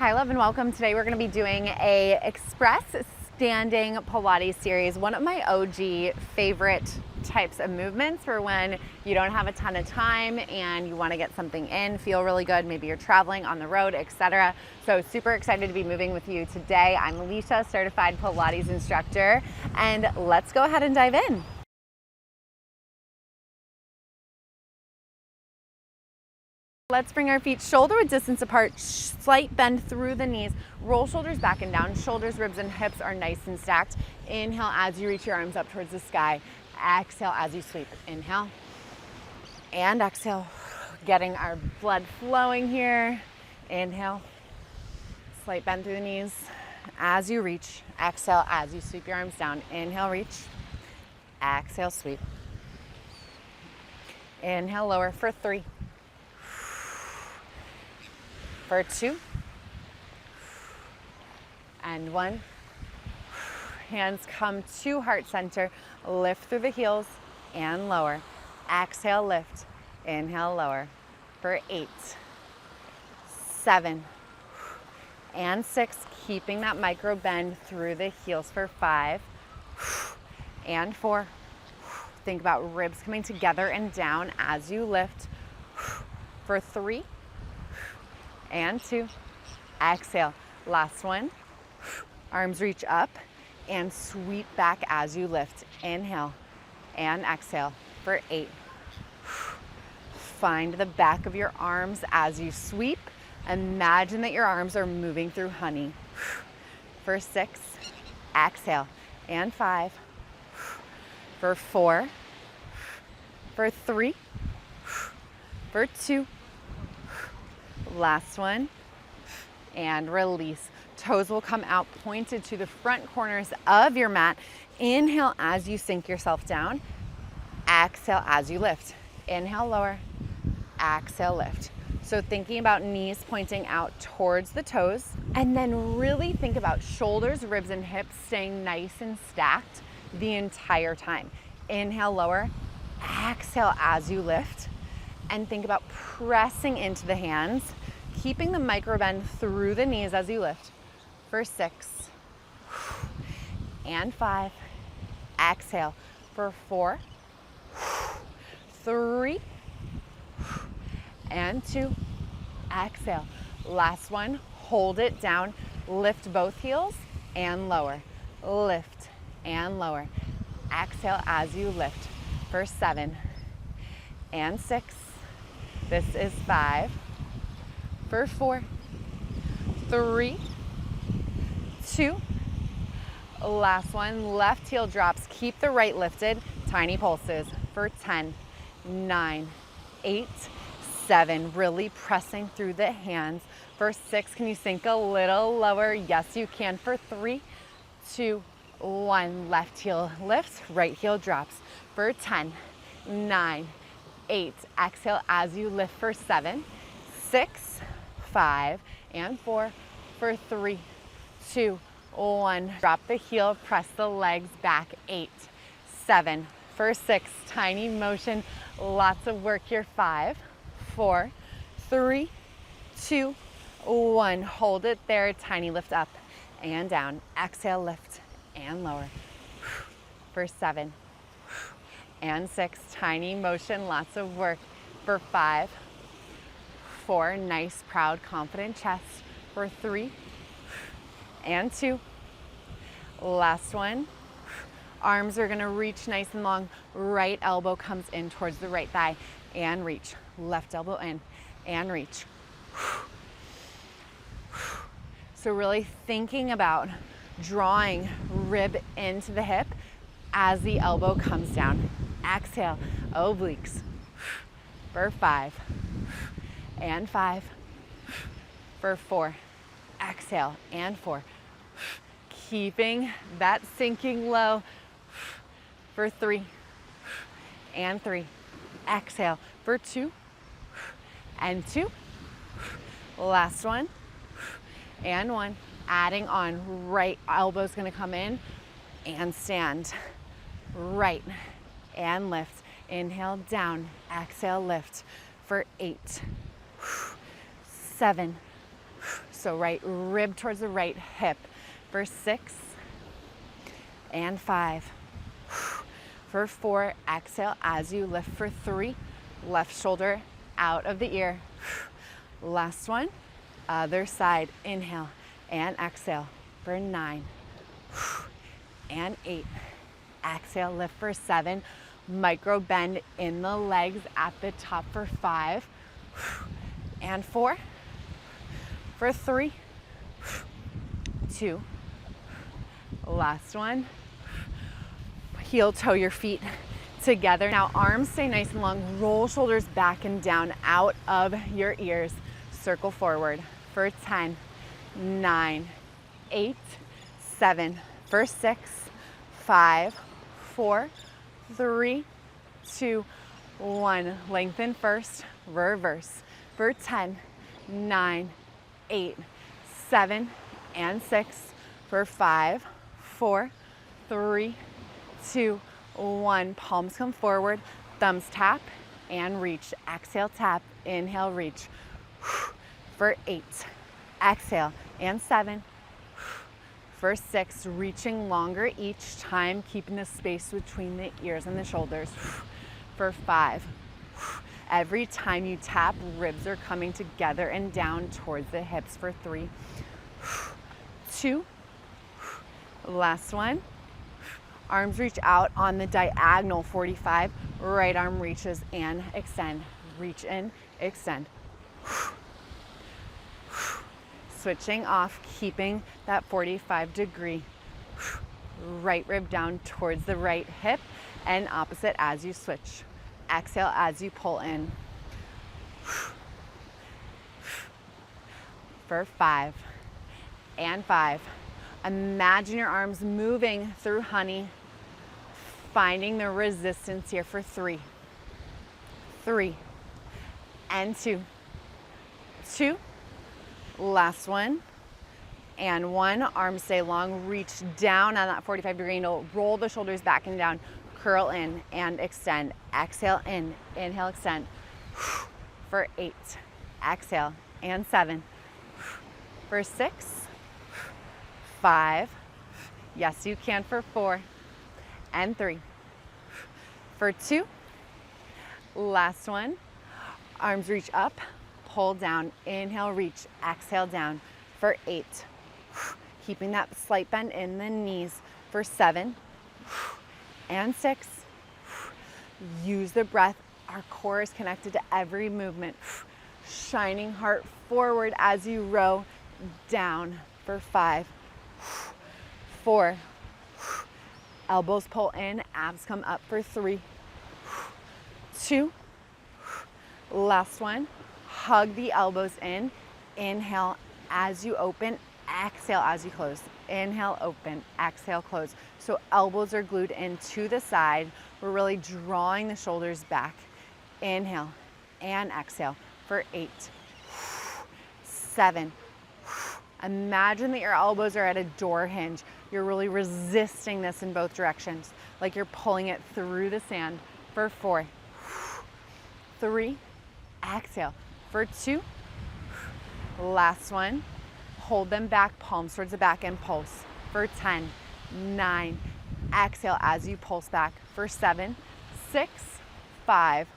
Hi love and welcome. Today we're going to be doing a express standing Pilates series. One of my OG favorite types of movements for when you don't have a ton of time and you want to get something in, feel really good, maybe you're traveling on the road, etc. So super excited to be moving with you today. I'm Alicia, certified Pilates instructor, and let's go ahead and dive in. Let's bring our feet shoulder width distance apart, slight bend through the knees, roll shoulders back and down, shoulders, ribs, and hips are nice and stacked. Inhale as you reach your arms up towards the sky. Exhale as you sweep. Inhale and exhale. Getting our blood flowing here. Inhale, slight bend through the knees as you reach. Exhale as you sweep your arms down. Inhale, reach. Exhale, sweep. Inhale, lower for 3. For 2 and 1. Hands come to heart center. Lift through the heels and lower. Exhale, lift. Inhale, lower. For 8, 7, and 6. Keeping that micro bend through the heels for 5 and 4. Think about ribs coming together and down as you lift. For 3 and 2. Exhale. Last one. Arms reach up and sweep back as you lift. Inhale and exhale for 8. Find the back of your arms as you sweep. Imagine that your arms are moving through honey. For 6. Exhale and 5. For 4. For 3. For 2. Last one, and release. Toes will come out pointed to the front corners of your mat. Inhale as you sink yourself down. Exhale as you lift. Inhale, lower. Exhale, lift. So thinking about knees pointing out towards the toes, and then really think about shoulders, ribs, and hips staying nice and stacked the entire time. Inhale, lower. Exhale as you lift. And think about pressing into the hands, keeping the micro bend through the knees as you lift. For 6 and 5. Exhale for 4, 3 and 2. Exhale. Last one. Hold it down. Lift both heels and lower. Lift and lower. Exhale as you lift. For 7 and 6. This is 5. For 4, 3, 2. Last one. Left heel drops. Keep the right lifted. Tiny pulses. For 10, 9, 8, 7. Really pressing through the hands. For 6, can you sink a little lower? Yes, you can. For 3, 2, 1. Left heel lifts. Right heel drops. For 10, 9, 8. Exhale as you lift. For 7, 6, 5, and 4. For 3, 2, 1. Drop the heel, press the legs back. 8, 7. For 6, tiny motion, lots of work here. 5, 4, 3, 2, 1. Hold it there. Tiny lift up and down. Exhale, lift and lower. For 7 and 6, tiny motion, lots of work. For 5, 4, nice, proud, confident chest. For 3 and 2. Last one. Arms are gonna reach nice and long. Right elbow comes in towards the right thigh and reach. Left elbow in and reach. So really thinking about drawing rib into the hip as the elbow comes down. Exhale, obliques. For 5 and 5. For 4. Exhale and 4. Keeping that sinking low. For 3 and 3. Exhale for 2 and 2. Last one and 1. Adding on. Right elbow's gonna come in and stand. Right and lift. Inhale down. Exhale, lift. For 8, 7, So right rib towards the right hip for 6 and 5. For 4, exhale as you lift for 3. Left shoulder out of the ear. Last one, other side. Inhale and exhale for 9 and 8. Exhale, lift for 7. Micro bend in the legs at the top for 5 and 4. For 3, 2. Last one. Heel toe your feet together. Now arms stay nice and long. Roll shoulders back and down out of your ears. Circle forward for 10, 9, 8, 7. For 6, 5, 4, 3, 2, 1. Lengthen first, reverse for 10, 9, 8, 7, and 6. For 5, 4, 3, 2, 1. Palms come forward, thumbs tap and reach. Exhale, tap, inhale, reach. For 8, exhale and 7. For 6, reaching longer each time, keeping the space between the ears and the shoulders. For 5, every time you tap, ribs are coming together and down towards the hips. For 3, 2, last one. Arms reach out on the diagonal. 45, right arm reaches and extend. Reach in, extend. Switching off, keeping that 45-degree. Right rib down towards the right hip and opposite as you switch. Exhale as you pull in. For 5 and 5. Imagine your arms moving through honey, finding the resistance here for 3, 3, and 2, 2, last one, and 1. Arms stay long, reach down on that 45-degree angle, roll the shoulders back and down, curl in and extend. Exhale in, inhale, extend. For 8, exhale and 7. For 6, 5, yes you can. For 4 and 3. For 2, last one. Arms reach up, pull down, inhale, reach, exhale down. For 8, keeping that slight bend in the knees. For 7 and 6, use the breath. Our core is connected to every movement. Shining heart forward as you row down. For 5, 4, elbows pull in, abs come up. For 3, 2, last one. Hug the elbows in. Inhale as you open, exhale as you close. Inhale, open, exhale, close. So elbows are glued into the side. We're really drawing the shoulders back. Inhale and exhale. For 8, 7. Imagine that your elbows are at a door hinge. You're really resisting this in both directions, like you're pulling it through the sand. For 4, 3, exhale. For 2, last one. Hold them back, palms towards the back and pulse. For 10, 9, exhale as you pulse back. For 7, 6, 5,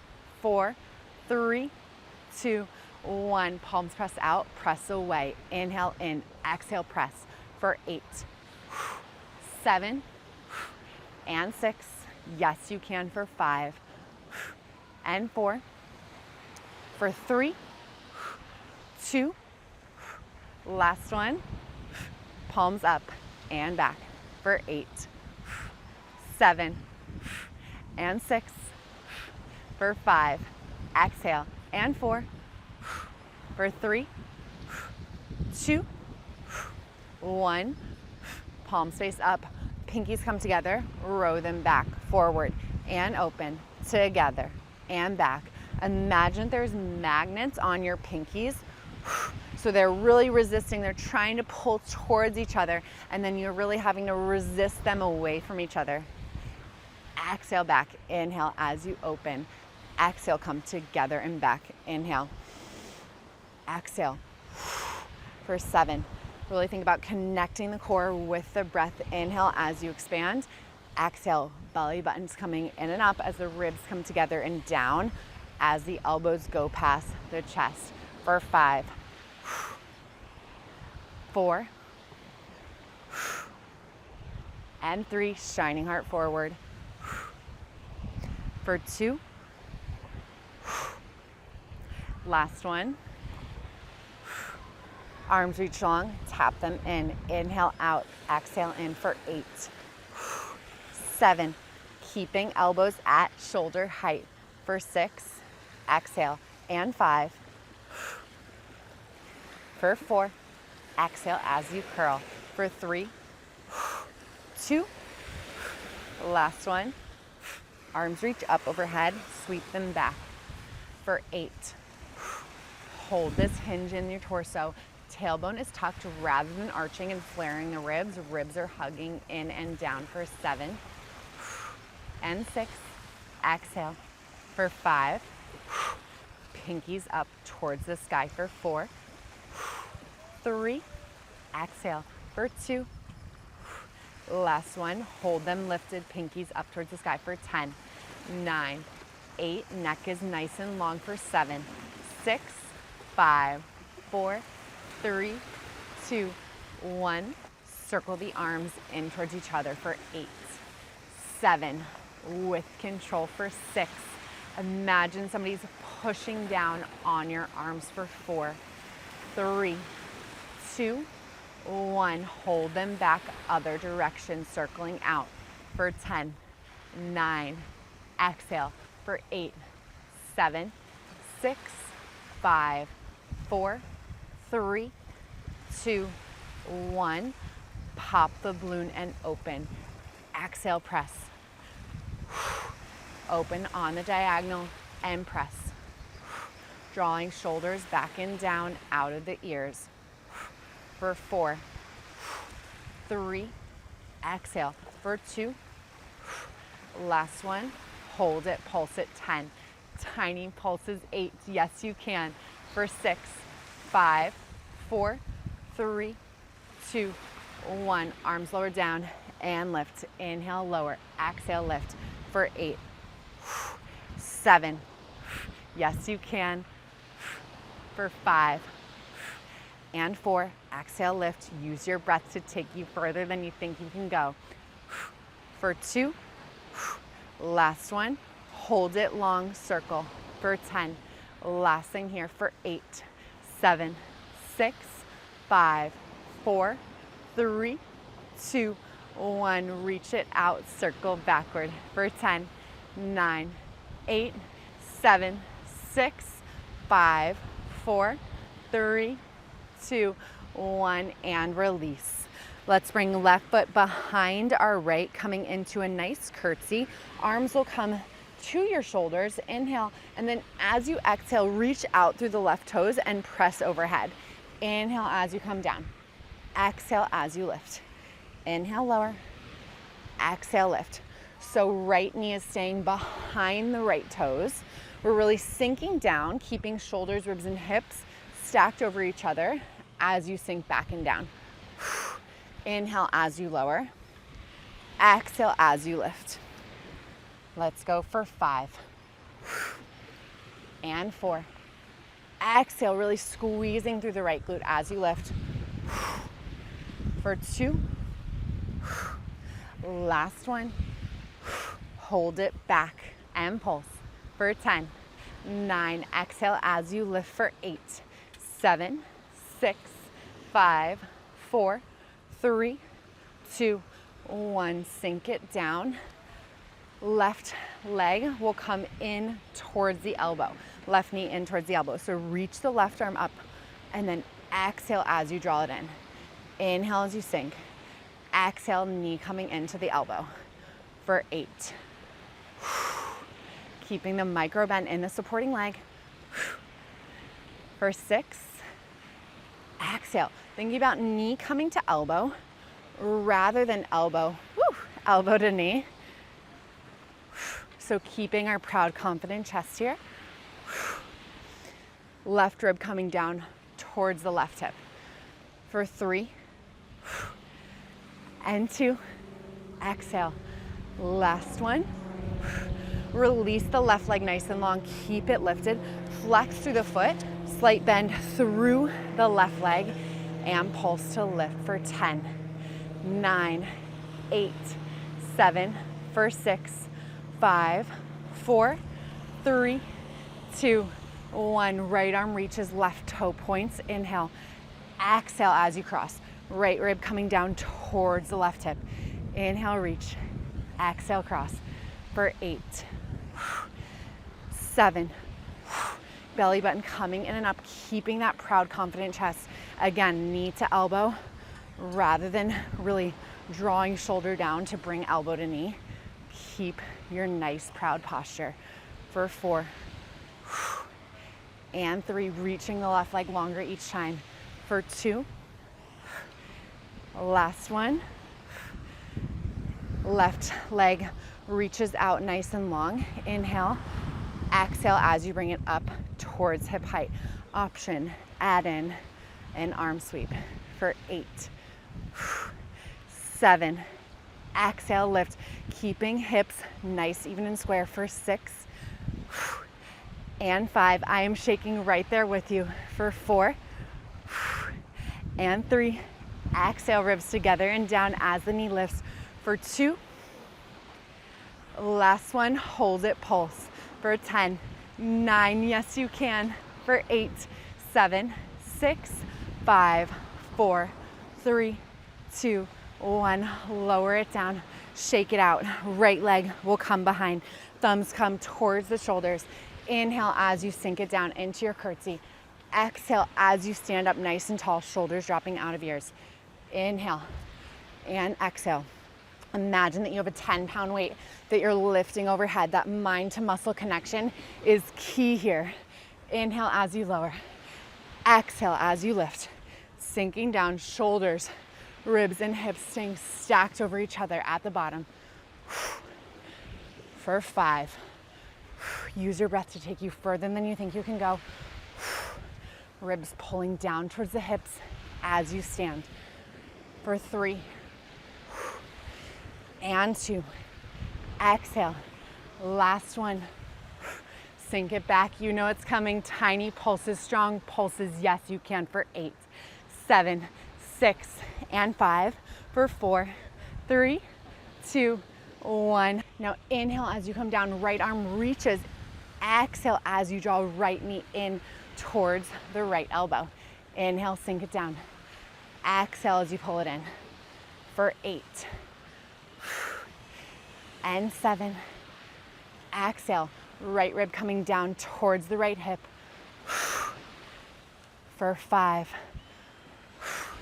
4, 3, 2, 1. Palms press out, press away. Inhale in, exhale, press. For 8, 7, and 6. Yes, you can. For 5 and 4. For 3, 2, last one. Palms up and back. For 8, 7, and 6. For 5, exhale, and 4. For 3, 2, 1. Palms face up, pinkies come together, row them back, forward and open, together and back. Imagine there's magnets on your pinkies. So they're really resisting, they're trying to pull towards each other, and then you're really having to resist them away from each other. Exhale back, inhale as you open. Exhale, come together and back, inhale. Exhale. for 7. Really think about connecting the core with the breath. Inhale as you expand. Exhale, belly buttons coming in and up as the ribs come together and down as the elbows go past the chest for 5, 4, and 3, shining heart forward, for 2, last one, arms reach long, tap them in, inhale out, exhale in for 8, 7, keeping elbows at shoulder height, for 6, exhale, and 5, for 4, exhale as you curl, for 3, 2, last one, arms reach up overhead, sweep them back, for 8, hold this hinge in your torso, tailbone is tucked rather than arching and flaring the ribs. Ribs are hugging in and down, for 7 and 6. Exhale for 5. Pinkies up towards the sky for 4. 3. Exhale for 2. Last one. Hold them lifted. Pinkies up towards the sky for 10. 9. 8. Neck is nice and long for 7. 6. 5. 4. 3, 2, 1. Circle the arms in towards each other for 8, 7. With control for 6. Imagine somebody's pushing down on your arms for 4, 3, 2, 1. Hold them back other direction, circling out for 10, 9. Exhale for 8, 7, 6, 5, 4, 3, 2, 1. Pop the balloon and open. Exhale, press. Open on the diagonal and press. Drawing shoulders back and down out of the ears. For 4, 3, exhale. For 2, last one. Hold it, pulse it, 10. Tiny pulses, 8. Yes, you can. For 6, 5, 4, 3, 2, 1. Arms lower down and lift. Inhale, lower. Exhale, lift. For 8, 7. Yes, you can. For 5 and 4. Exhale, lift. Use your breath to take you further than you think you can go. For 2. Last one. Hold it long, circle. For 10. Last thing here for 8, 7, 6, 5, 4, 3, 2, 1. Reach it out, circle backward for 10, 9, 8, 7, 6, 5, 4, 3, 2, 1, and release. Let's bring left foot behind our right, coming into a nice curtsy. Arms will come to your shoulders. Inhale, and then as you exhale, reach out through the left toes and press overhead. Inhale as you come down. Exhale as you lift. Inhale, lower. Exhale, lift. So right knee is staying behind the right toes. We're really sinking down, keeping shoulders, ribs, and hips stacked over each other as you sink back and down. Inhale as you lower. Exhale as you lift. Let's go for 5 and 4. Exhale, really squeezing through the right glute as you lift. For 2. Last one. Hold it back and pulse for 10, 9. Exhale as you lift for 8, 7, 6, 5, 4, 3, 2, 1. Sink it down. Left leg will come in towards the elbow. Left knee in towards the elbow. So reach the left arm up and then exhale as you draw it in. Inhale as you sink. Exhale, knee coming into the elbow for 8. Keeping the micro bend in the supporting leg. For 6. Exhale. Thinking about knee coming to elbow rather than elbow to knee. So keeping our proud, confident chest here. Left rib coming down towards the left hip. for 3 and 2. Exhale. Last one. Release the left leg nice and long. Keep it lifted. Flex through the foot. Slight bend through the left leg and pulse to lift for 10, 9, 8, 7, for 6, 5, 4, 3, 2, 1. Right arm reaches, left toe points. Inhale. Exhale as you cross. Right rib coming down towards the left hip. Inhale, reach. Exhale, cross for 8, 7. Belly button coming in and up, keeping that proud, confident chest. Again, knee to elbow rather than really drawing shoulder down to bring elbow to knee. Keep your nice, proud posture for 4 and 3. Reaching the left leg longer each time for 2. Last one. Left leg reaches out nice and long. Inhale. Exhale as you bring it up towards hip height. Option, add in an arm sweep for 8, 7. Exhale, lift, keeping hips nice, even and square for 6 and 5. I am shaking right there with you for 4 and 3. Exhale, ribs together and down as the knee lifts for 2. Last one, hold it, pulse for 10, 9, yes you can, for 8, 7, 6, 5, 4, 3, 2, 1. Lower it down, shake it out. Right leg will come behind, thumbs come towards the shoulders. Inhale as you sink it down into your curtsy. Exhale as you stand up nice and tall, shoulders dropping out of ears. Inhale and exhale. Imagine that you have a 10-pound weight that you're lifting overhead. That mind to muscle connection is key here. Inhale as you lower. Exhale as you lift. Sinking down, shoulders, ribs and hips staying stacked over each other at the bottom. For 5. Use your breath to take you further than you think you can go. Ribs pulling down towards the hips as you stand. For 3 and 2. Exhale. Last one. Sink it back. You know it's coming. Tiny pulses, strong pulses. Yes, you can for 8, 7, 6, and 5. For 4, 3, 2, 1. Now inhale as you come down. Right arm reaches. Exhale as you draw right knee in towards the right elbow. Inhale, sink it down. Exhale as you pull it in. For 8 and 7. Exhale, right rib coming down towards the right hip. For 5.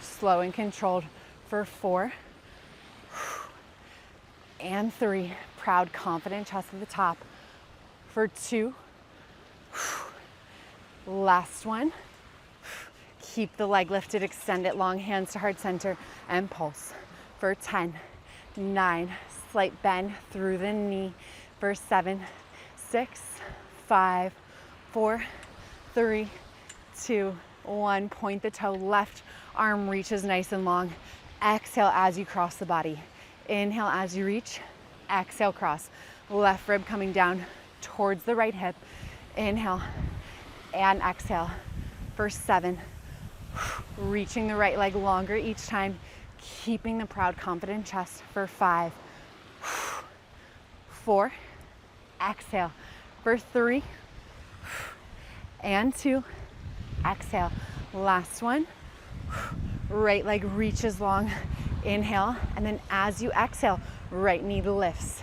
Slow and controlled. For 4 and 3. Proud, confident chest at the top. For 2. Last one. Keep the leg lifted, extend it long, hands to heart center, and pulse. For 10, 9, slight bend through the knee. For 7, 6, 5, 4, 3, 2, 1. Point the toe, left arm reaches nice and long. Exhale as you cross the body. Inhale as you reach. Exhale, cross. Left rib coming down towards the right hip. Inhale and exhale. For 7. Reaching the right leg longer each time, keeping the proud, confident chest. For 5, 4, exhale. For 3 and 2, exhale. Last one. Right leg reaches long. Inhale, and then as you exhale, right knee lifts.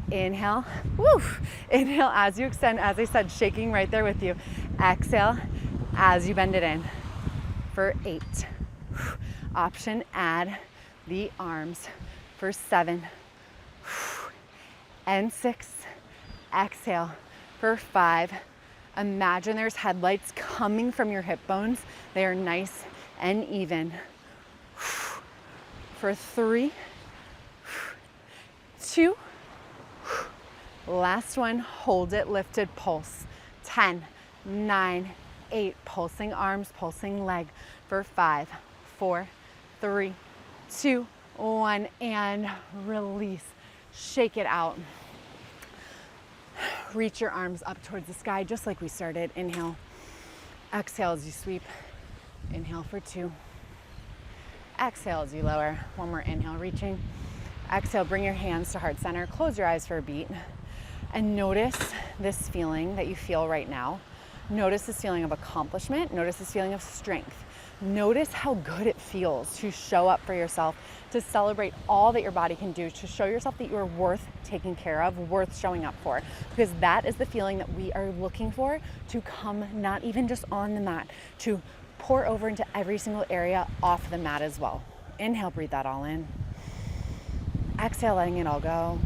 Inhale, woo. Inhale as you extend, as I said, shaking right there with you. Exhale as you bend it in. For 8. Option, add the arms. For 7 and 6. Exhale. For 5. Imagine there's headlights coming from your hip bones. They are nice and even. For 3, 2, last one, hold it, lifted, pulse. 10, 9, 8, pulsing arms, pulsing leg. For 5, 4, 3, 2, 1, and release. Shake it out. Reach your arms up towards the sky, just like we started. Inhale. Exhale as you sweep. Inhale for 2. Exhale as you lower. One more inhale, reaching. Exhale, bring your hands to heart center. Close your eyes for a beat. And notice this feeling that you feel right now. Notice this feeling of accomplishment. Notice this feeling of strength. Notice how good it feels to show up for yourself, to celebrate all that your body can do, to show yourself that you are worth taking care of, worth showing up for. Because that is the feeling that we are looking for to come, not even just on the mat, to pour over into every single area off the mat as well. Inhale, breathe that all in. Exhale, letting it all go.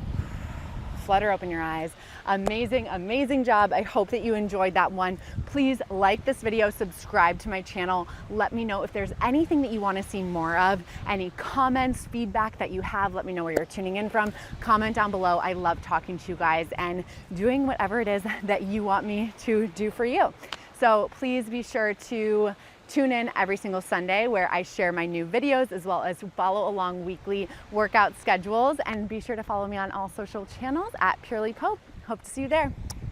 Flutter open your eyes. Amazing, amazing job. I hope that you enjoyed that one. Please like this video, subscribe to my channel. Let me know if there's anything that you want to see more of, any comments, feedback that you have. Let me know where you're tuning in from. Comment down below. I love talking to you guys and doing whatever it is that you want me to do for you. So please be sure to tune in every single Sunday where I share my new videos, as well as follow along weekly workout schedules, and be sure to follow me on all social channels at PurelyPope. Hope to see you there.